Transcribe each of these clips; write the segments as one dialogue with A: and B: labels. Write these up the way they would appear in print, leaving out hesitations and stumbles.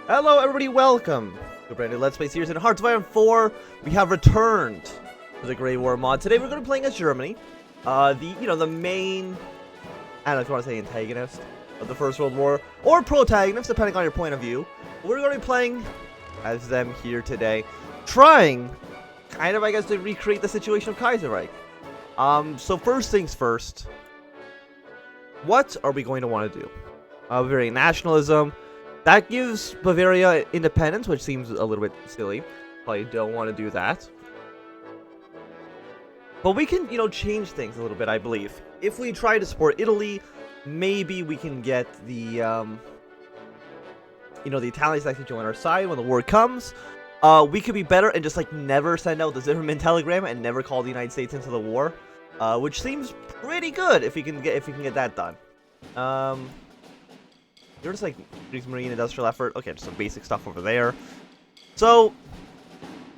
A: Hello everybody, welcome to a brand new Let's Play series in Hearts of Iron 4. We have returned to the Great War mod. Today we're going to be playing as Germany. The main, I don't know if you want to say antagonist of the First World War, or protagonist, depending on your point of view. We're going to be playing as them here today, trying, kind of, I guess, to recreate the situation of Kaiser. So first things first, what are we going to want to do? Bavarian nationalism. That gives Bavaria independence, which seems a little bit silly. Probably don't want to do that. But we can, change things a little bit, I believe. If we try to support Italy, maybe we can get the, the Italians to actually join our side when the war comes. We could be better and just, never send out the Zimmerman telegram and never call the United States into the war. Which seems pretty good if we can get that done. You're just marine industrial effort. Okay, just some basic stuff over there. So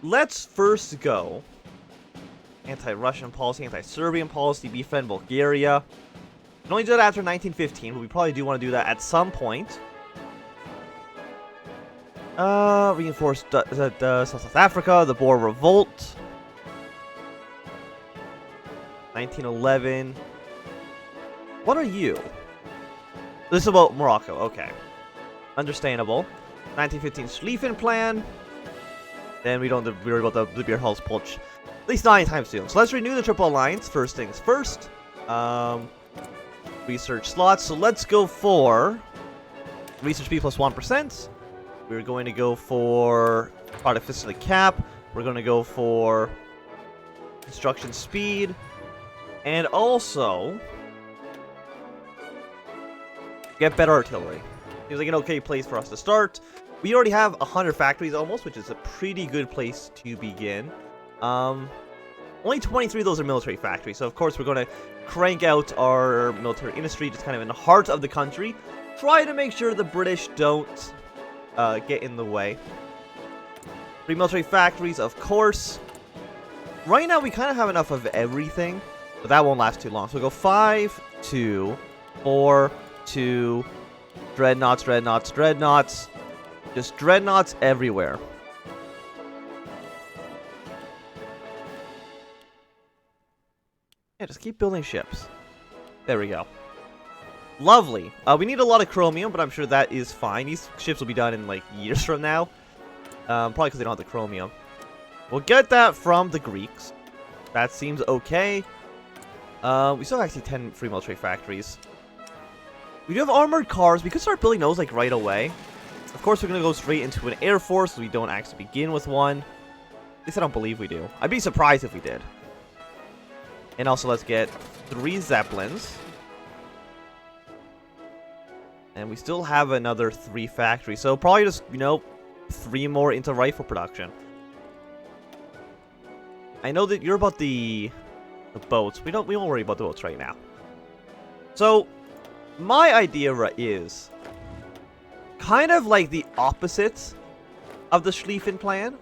A: let's first go anti-Russian policy, anti-Serbian policy, befriend Bulgaria. We can only do that after 1915, but we probably do want to do that at some point. Reinforce South Africa, the Boer Revolt. 1911. What are you? This is about Morocco, okay. Understandable. 1915 Schlieffen Plan. Then we don't have to worry about the beer halls pulch. At least not anytime soon. So let's renew the Triple Alliance, first things first. Research slots. So let's go for Research B plus 1%. We're going to go for Product Facility Cap. We're going to go for Construction Speed. And also get better artillery. Seems like an okay place for us to start. We already have 100 factories almost, which is a pretty good place to begin. Only 23 of those are military factories, so of course we're going to crank out our military industry just kind of in the heart of the country. Try to make sure the British don't get in the way. 3 military factories, of course. Right now we kind of have enough of everything, but that won't last too long. So we'll go 5, 2, 4, 2, dreadnoughts, dreadnoughts, dreadnoughts. Just dreadnoughts everywhere. Yeah, just keep building ships. There we go. Lovely. We need a lot of chromium, but I'm sure that is fine. These ships will be done in, years from now. Probably because they don't have the chromium. We'll get that from the Greeks. That seems okay. We still have actually 10 free military factories. We do have armored cars. We could start building those, right away. Of course, we're going to go straight into an air force. We don't actually begin with one. At least I don't believe we do. I'd be surprised if we did. And also, let's get 3 Zeppelins. And we still have another 3 factories. So probably just, 3 more into rifle production. I know that you're about the boats. We won't worry about the boats right now. So my idea is kind of like the opposite of the Schlieffen Plan.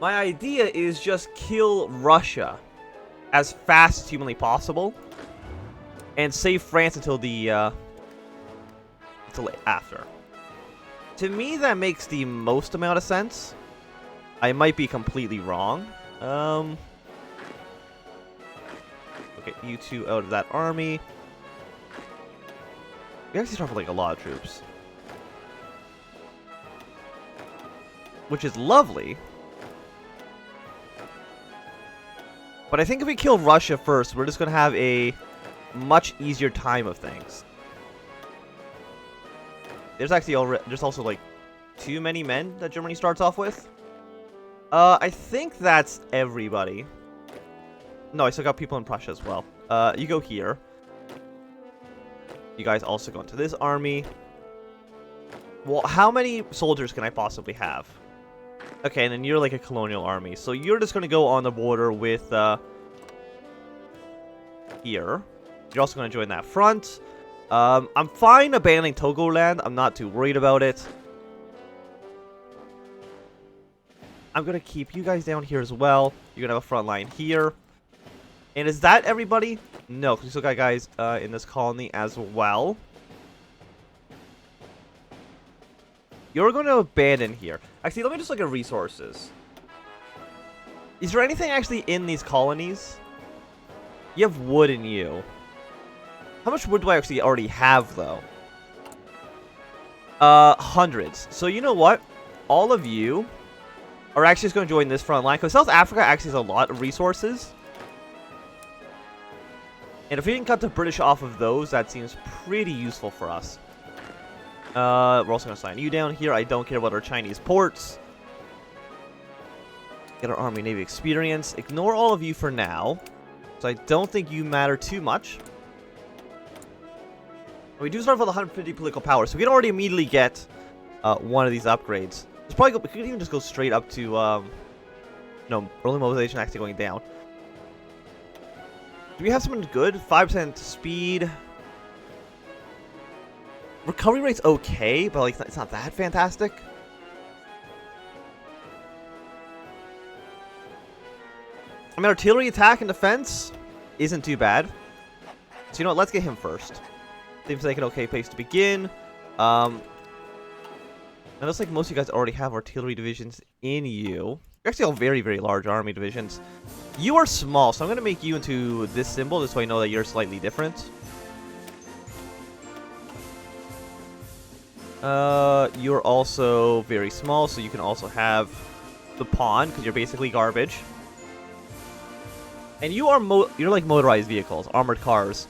A: My idea is just kill Russia as fast as humanly possible and save France until after. To me, that makes the most amount of sense. I might be completely wrong. Okay, you two out of that army. We actually start with a lot of troops, which is lovely. But I think if we kill Russia first, we're just gonna have a much easier time of things. There's actually there's also too many men that Germany starts off with. I think that's everybody. No, I still got people in Prussia as well. You go here. You guys also go into this army. Well, how many soldiers can I possibly have? Okay, and then you're a colonial army. So you're just going to go on the border with, here. You're also going to join that front. I'm fine abandoning Togoland. I'm not too worried about it. I'm going to keep you guys down here as well. You're going to have a front line here. And is that everybody? No, because we still got guys in this colony as well. you're going to abandon here. Actually, let me just look at resources. Is there anything actually in these colonies? You have wood in you. How much wood do I actually already have, though? Hundreds. So you know what? All of you are actually just going to join this front line, because South Africa actually has a lot of resources. And if we can cut the British off of those, that seems pretty useful for us. We're also going to sign you down here. I don't care about our Chinese ports. Get our Army Navy experience. Ignore all of you for now. So I don't think you matter too much. We do start with 150 political power, so we can already immediately get one of these upgrades. It's probably we could even just go straight up to no, early mobilization actually going down. Do we have something good? 5% speed. Recovery rate's okay, but like it's not that fantastic. I mean, artillery attack and defense isn't too bad. So you know what? Let's get him first. Seems like an okay place to begin. And it looks like most of you guys already have artillery divisions in you. You're actually all very, very large army divisions. You are small, so I'm going to make you into this symbol just so I know that you're slightly different. You're also very small, so you can also have the pawn, because you're basically garbage. And you are you're like motorized vehicles, armored cars.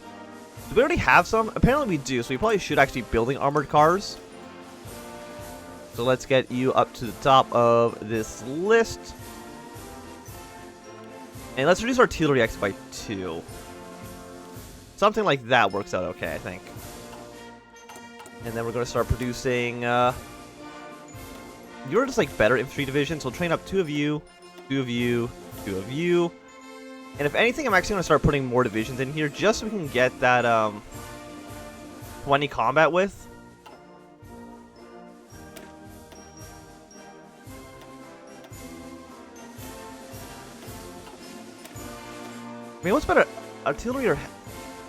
A: Do we already have some? Apparently we do, so we probably should actually be building armored cars. So let's get you up to the top of this list. And let's reduce artillery X by 2. Something like that works out okay, I think. And then we're going to start producing... you're just like better infantry divisions, so we'll train up 2 of you, 2 of you, 2 of you. And if anything, I'm actually going to start putting more divisions in here just so we can get that 20 combat with. I mean, what's better? Artillery or...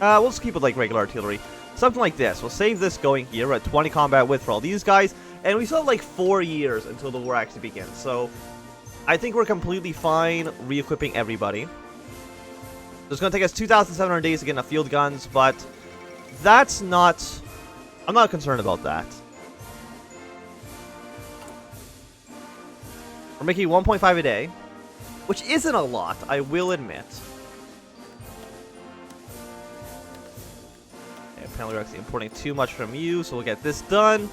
A: we'll just keep it like regular artillery. Something like this. We'll save this going here. We're at 20 combat with for all these guys. And we still have like 4 years until the war actually begins. So I think we're completely fine re-equipping everybody. So it's going to take us 2,700 days to get enough field guns, but that's not... I'm not concerned about that. We're making 1.5 a day, which isn't a lot, I will admit. Okay, apparently we're actually importing too much from you, so we'll get this done.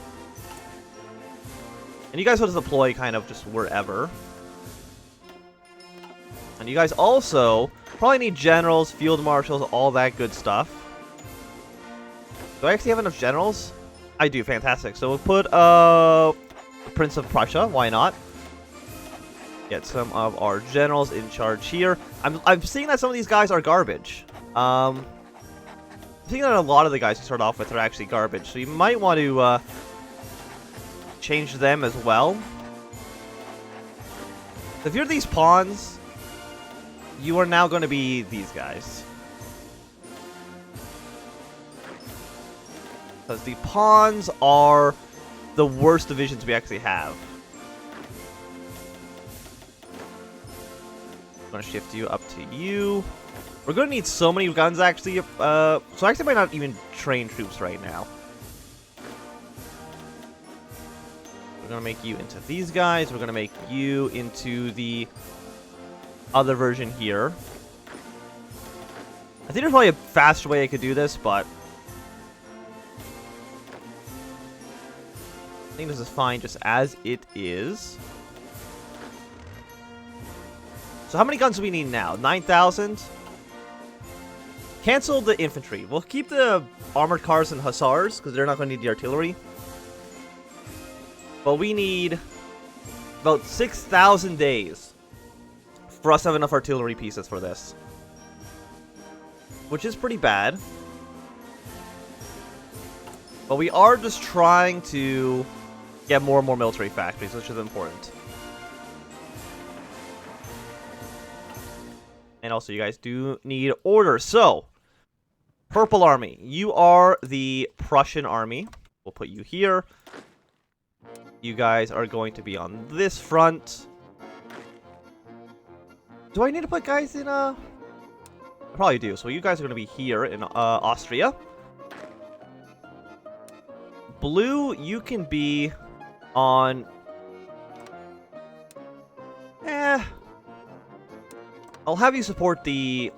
A: And you guys will just deploy kind of just wherever. And you guys also probably need generals, field marshals, all that good stuff. Do I actually have enough generals? I do, fantastic. So we'll put the Prince of Prussia, why not? Get some of our generals in charge here. I'm seeing that some of these guys are garbage. I'm seeing that a lot of the guys you start off with are actually garbage, so you might want to change them as well. If you're these pawns, you are now going to be these guys. Because the pawns are the worst divisions we actually have. I'm going to shift you up to you. We're going to need so many guns, actually. So I actually might not even train troops right now. We're going to make you into these guys. We're going to make you into the other version here. I think there's probably a faster way I could do this, but I think this is fine just as it is. So how many guns do we need now? 9,000? Cancel the infantry. We'll keep the armored cars and hussars, because they're not going to need the artillery. But we need about 6,000 days for us to have enough artillery pieces for this. Which is pretty bad. But we are just trying to get more and more military factories, which is important. And also, you guys do need order. So, Purple Army. You are the Prussian army. We'll put you here. You guys are going to be on this front. Do I need to put guys in, I probably do. So you guys are going to be here in, Austria. Blue, you can be on... I'll have you support the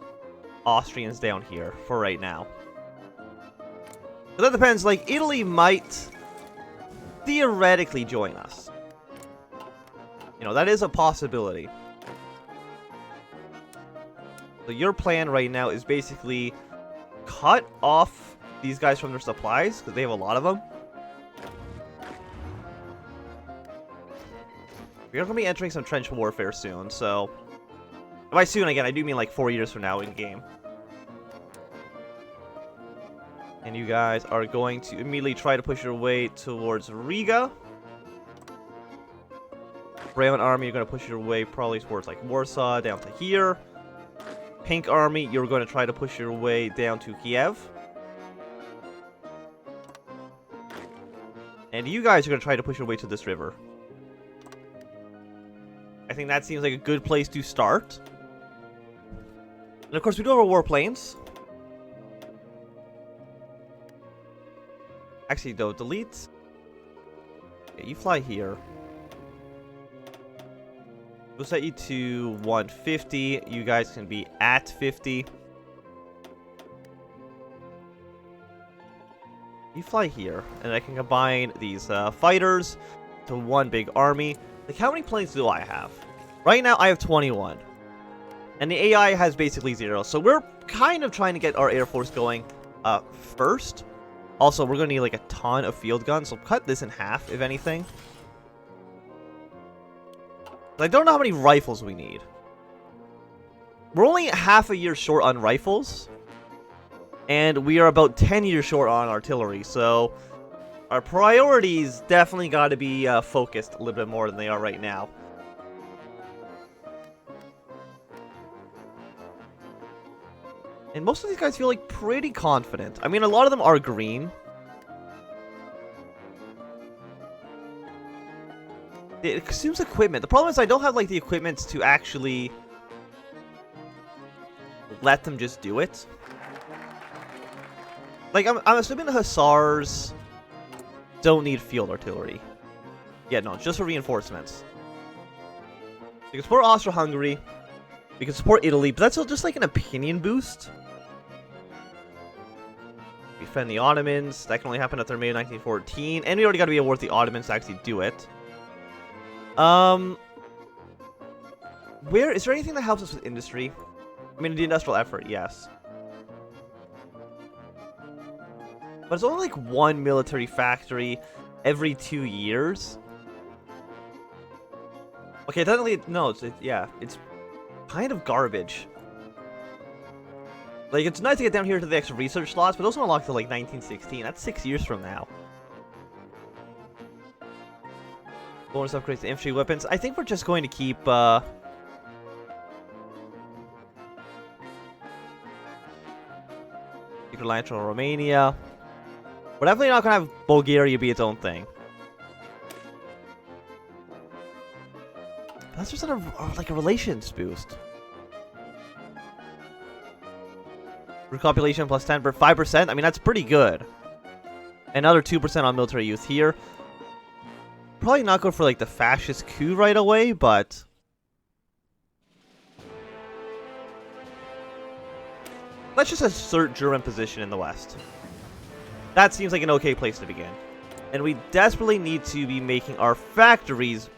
A: Austrians down here for right now. But that depends, like, Italy might theoretically join us. You know, that is a possibility. So your plan right now is basically cut off these guys from their supplies, because they have a lot of them. We're going to be entering some trench warfare soon, so... By soon, again, I do mean like 4 years from now in-game. And you guys are going to immediately try to push your way towards Riga. Brown Army, you're going to push your way probably towards like Warsaw, down to here. Pink Army, you're going to try to push your way down to Kiev. And you guys are going to try to push your way to this river. I think that seems like a good place to start. And of course, we do have our warplanes. Actually, though, delete. Okay, you fly here. We'll set you to 150. You guys can be at 50. You fly here, and I can combine these fighters to one big army. Like, how many planes do I have? Right now, I have 21. And the AI has basically 0. So we're kind of trying to get our Air Force going first. Also, we're going to need like a ton of field guns. So cut this in half, if anything. I don't know how many rifles we need. We're only half a year short on rifles. And we are about 10 years short on artillery. So our priorities definitely got to be focused a little bit more than they are right now. And most of these guys feel like pretty confident. I mean, a lot of them are green. It consumes equipment. The problem is I don't have like the equipment to actually let them just do it. Like, I'm assuming the Hussars don't need field artillery. Yeah, no, just for reinforcements. We can support Austria-Hungary. We can support Italy, but that's just like an opinion boost. Defend the Ottomans. That can only happen after May 1914. And we already got to be awarded the Ottomans to actually do it. Where is there anything that helps us with industry? I mean, the industrial effort, yes. But it's only like one military factory every 2 years. Okay, technically, no, yeah, it's kind of garbage. Like, it's nice to get down here to the extra research slots, but those don't unlock till like 1916. That's 6 years from now. Bonus upgrades to infantry weapons. I think we're just going to keep, We're reliant on Romania. We're definitely not going to have Bulgaria be its own thing. That's just like a relations boost. Recopulation plus 10 per 5%. I mean, that's pretty good. Another 2% on military youth here. Probably not go for like the fascist coup right away, but let's just assert German position in the West. That seems like an okay place to begin. And we desperately need to be making our factories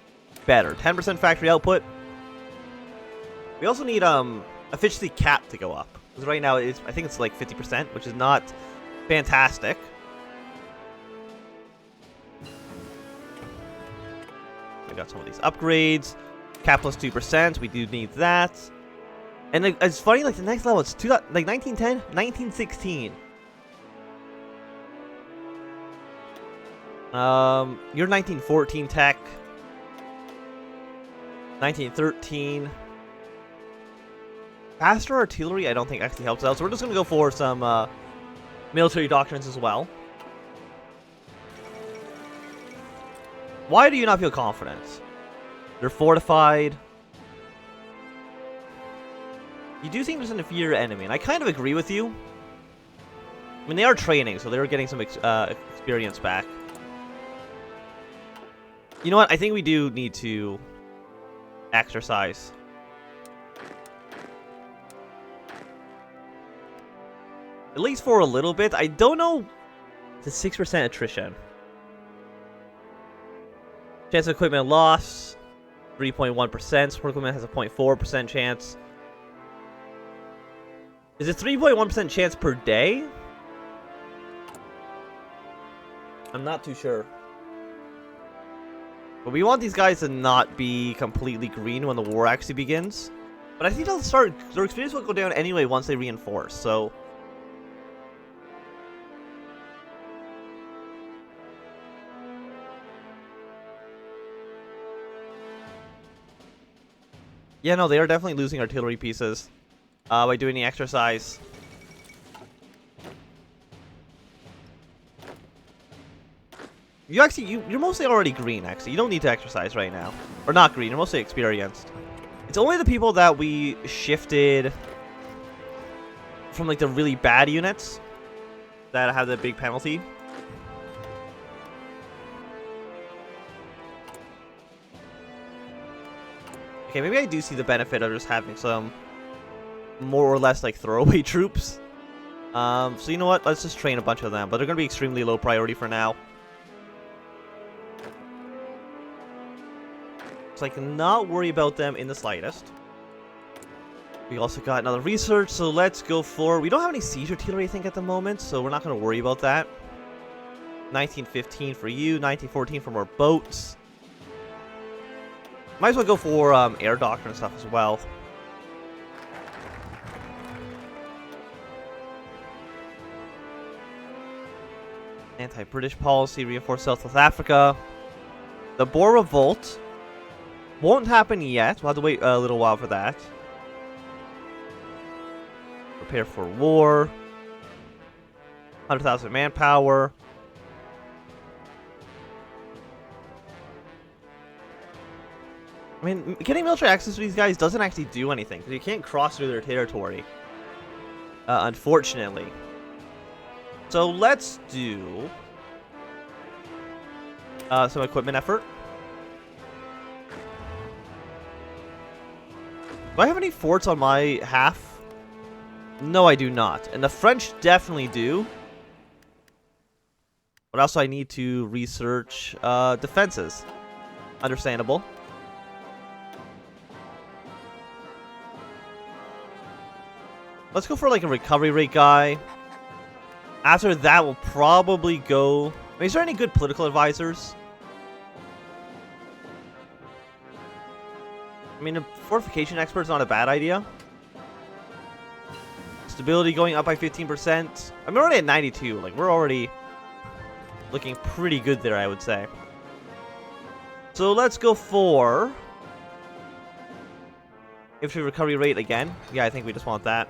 A: better. 10% factory output. We also need efficiency cap to go up. Because right now, I think it's like 50%, which is not fantastic. We got some of these upgrades. Cap plus 2%. We do need that. And it's funny, like the next level, it's like 1910, 1916. You're 1914 tech. 1913. Faster artillery, I don't think actually helps out, so we're just going to go for some military doctrines as well. Why do you not feel confident? They're fortified. You do think there's an inferior enemy, and I kind of agree with you. I mean, they are training, so they're getting some experience back. You know what? I think we do need to exercise. At least for a little bit. I don't know. The 6% attrition. Chance of equipment loss. 3.1%. Support equipment has a 0.4% chance. Is it 3.1% chance per day? I'm not too sure. But we want these guys to not be completely green when the war actually begins. But I think they'll start. Their experience will go down anyway once they reinforce, so. Yeah, no, they are definitely losing artillery pieces by doing the exercise. You're mostly already green, actually. You don't need to exercise right now. Or not green, you're mostly experienced. It's only the people that we shifted from, like, the really bad units that have the big penalty. Okay, maybe I do see the benefit of just having some more or less, like, throwaway troops. So you know what? Let's just train a bunch of them. But they're going to be extremely low priority for now. So I cannot worry about them in the slightest. We also got another research, so let's go for... We don't have any siege artillery, I think, at the moment, so we're not going to worry about that. 1915 for you, 1914 for more boats. Might as well go for air doctrine and stuff as well. Anti-British policy, reinforce South Africa. The Boer Revolt won't happen yet. We'll have to wait a little while for that. Prepare for war. 100,000 manpower. I mean, getting military access to these guys doesn't actually do anything, because you can't cross through their territory. Unfortunately. So let's do some equipment effort. Do I have any forts on my half? No, I do not. And the French definitely do. But also I need to research defenses. Understandable. Let's go for like a recovery rate guy. After that, we'll probably go... I mean, is there any good political advisors? I mean, a fortification expert's not a bad idea. Stability going up by 15%. I'm already at 92. Like, we're already looking pretty good there, I would say. So let's go for... infantry recovery rate again. Yeah, I think we just want that.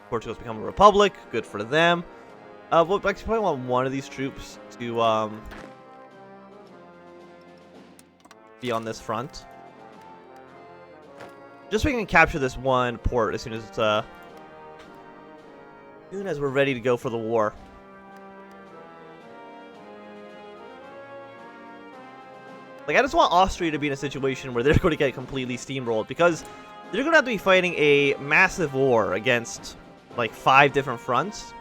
A: Portugal's become a republic. Good for them. We'll actually probably want one of these troops to be on this front. Just so we can capture this one port as soon as we're ready to go for the war. Like, I just want Austria to be in a situation where they're going to get completely steamrolled, because they're going to have to be fighting a massive war against, like, 5 different fronts.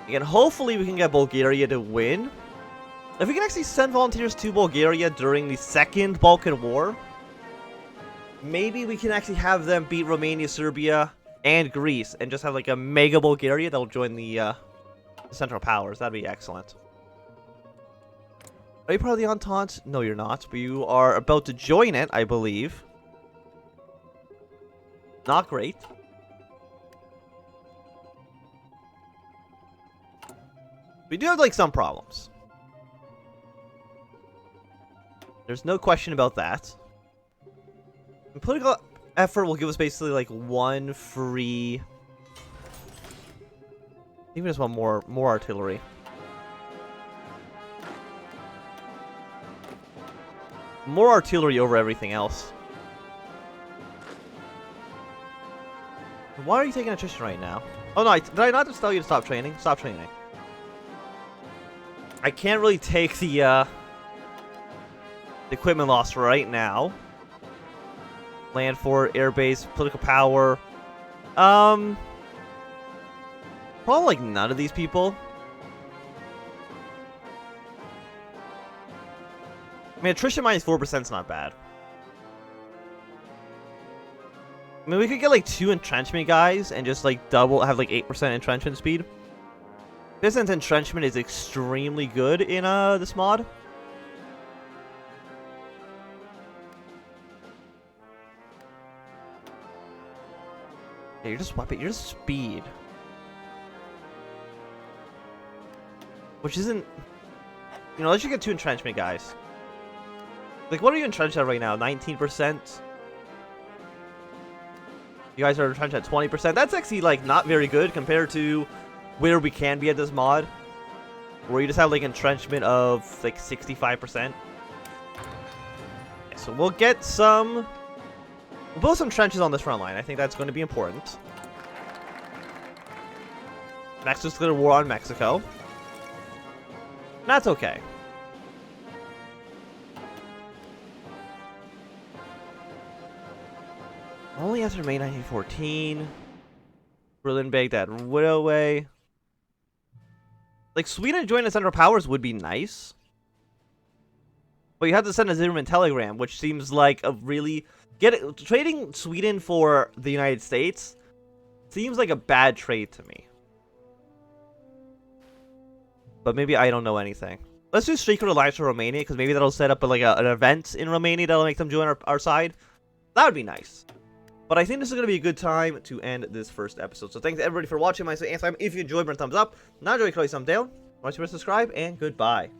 A: Again, hopefully we can get Bulgaria to win. If we can actually send volunteers to Bulgaria during the Second Balkan War, maybe we can actually have them beat Romania, Serbia, and Greece, and just have, like, a mega Bulgaria that will join the Central Powers. That'd be excellent. Are you part of the Entente? No, you're not, but you are about to join it, I believe. Not great. We do have, like, some problems. There's no question about that. And political effort will give us basically, like, one free Even just want more artillery. More artillery over everything else. Why are you taking attrition right now? Oh no, did I not just tell you to stop training? Stop training. I can't really take the equipment loss right now. Land fort, airbase, political power. Probably like none of these people. I mean, attrition minus 4% is not bad. I mean, we could get like 2 entrenchment guys and just like have like 8% entrenchment speed. This entrenchment is extremely good in this mod. Yeah, you're just weapon, you're just speed. Which isn't, you know, let's just get 2 entrenchment guys. Like, what are you entrenched at right now? 19%? You guys are entrenched at 20%. That's actually, like, not very good compared to where we can be at this mod. Where you just have, like, entrenchment of, like, 65%. Okay, so we'll get some... We'll build some trenches on this front line. I think that's going to be important. Mexico's declared war on Mexico. That's okay. Only after May 1914. Berlin begged that WWII. Like, Sweden joining the Central Powers would be nice. But you have to send a Zimmerman telegram, which seems like a really... Trading Sweden for the United States seems like a bad trade to me. But maybe I don't know anything. Let's do Secret Alliance for Romania, because maybe that'll set up like an event in Romania that'll make them join our side. That would be nice. But I think this is going to be a good time to end this first episode. So thanks everybody for watching. If you enjoyed, burn a thumbs up. Not enjoyed, click thumbs down. Watch, subscribe, and goodbye.